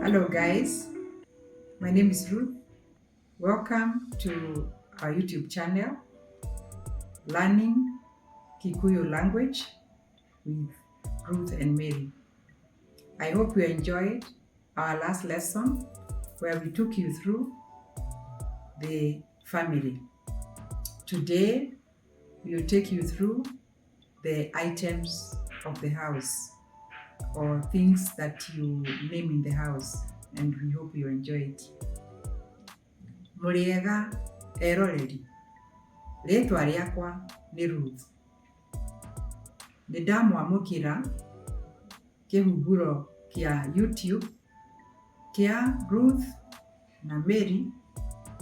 Hello guys, my name is Ruth. Welcome to our YouTube channel, Learning Kikuyu Language with Ruth and Mary. I hope you enjoyed our last lesson where we took you through the family. Today, we will take you through the items of the house or things that you name in the house, and we hope you enjoy it. Muriega eroreri. Rĩtwa rĩakwa nĩ Ruth. Nĩndamwamũkĩra kĩhũngũro kĩa YouTube kĩa Ruth na Mary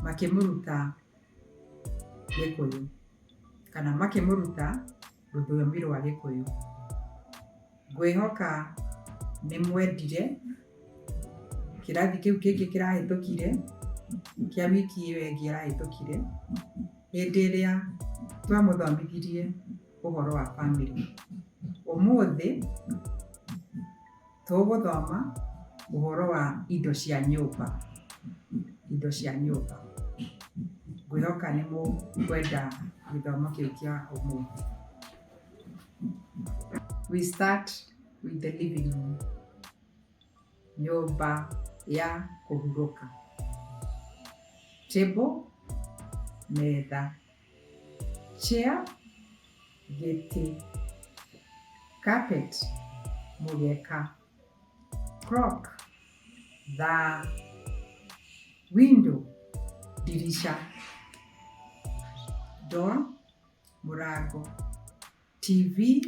makĩmũruta Gĩkũyũ kana makĩmũruta rũthiomi rwa Gĩkũyũ. Ngwĩhoka nĩ mwendire kĩrathi kĩu kĩngĩ kĩrahĩtũkire kĩa wiki ĩyo ĩngĩ ĩrahĩtũkire hĩndĩ ĩrĩa twamũthomithirie ũhoro wa family. Ũmũthĩ tũgũthoma ũhoro wa indo cia nyũmba. Indo cia nyũmba. Ngwĩhoka nĩ mũkwenda gĩthomo kĩu kĩa ũmũthĩ. We start with the living room. Nyũmba ya kũhurũka. Table, metha. Chair, gĩtĩ. Carpet, mũgeka. Clock, thaa. Window, dirisha. Door, mũrango. TV,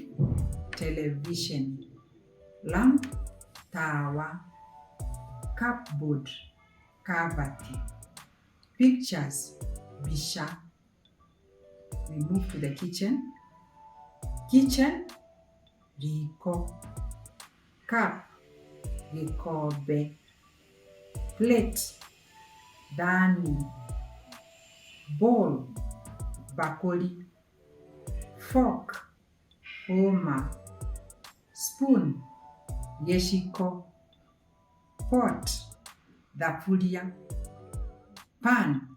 television. Lamp, tawa. Cupboard, kabati. Pictures, bisha. We move to the kitchen. Kitchen, riko. Cup, gikombe. Plate, thani. Bowl, bakuli. Fork, homa. Spoon, gĩciko. Pot, thaburia. Pan,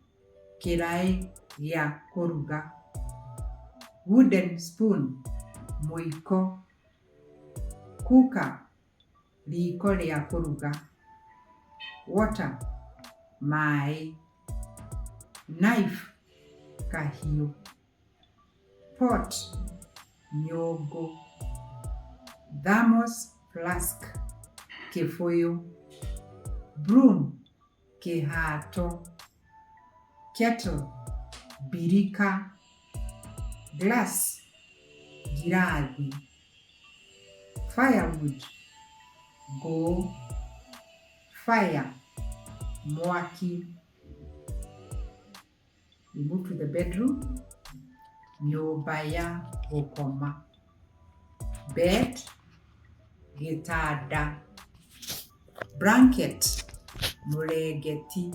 kĩraĩ gĩa kũruga. Wooden spoon, mũiko. Cooker, riko rĩa kũruga. Water, maĩ. Knife, kahiũ. Pot, nyũngũ. Thermos flask, kĩbũyũ. Broom, kĩhato. Kettle, birika. Glass, girathi. Firewood, ngũ. Fire, mwaki. We move to the bedroom. Nyũmba ya gũkoma. Bed, gĩtanda. Blanket, mũrengeti.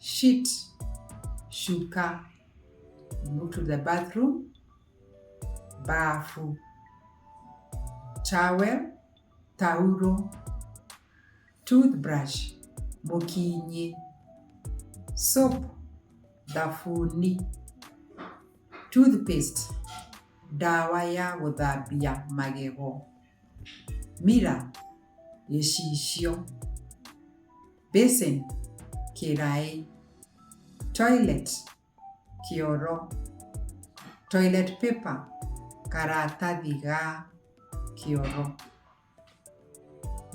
Sheet, shuka. We move to the bathroom. Bafu. Towel, tauro. Toothbrush, mũkinyĩ. Soap, thabuni. Toothpaste, ndawa ya gũthambia magego. Mirror, gĩcicio. Basin, kĩraĩ. Toilet, kĩoro. Toilet paper, karatathi ga kĩoro.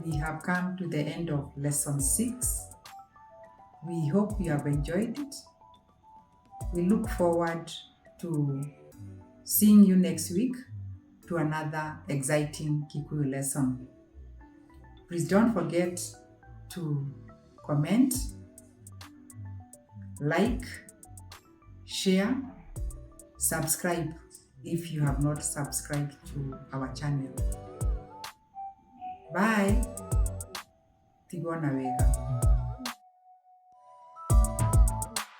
We have come to the end of lesson 6. We hope you have enjoyed it. We look forward to seeing you next week to another exciting Kikuyu lesson. Please don't forget to comment, like, share, subscribe if you have not subscribed to our channel. Bye. Tigwana wega.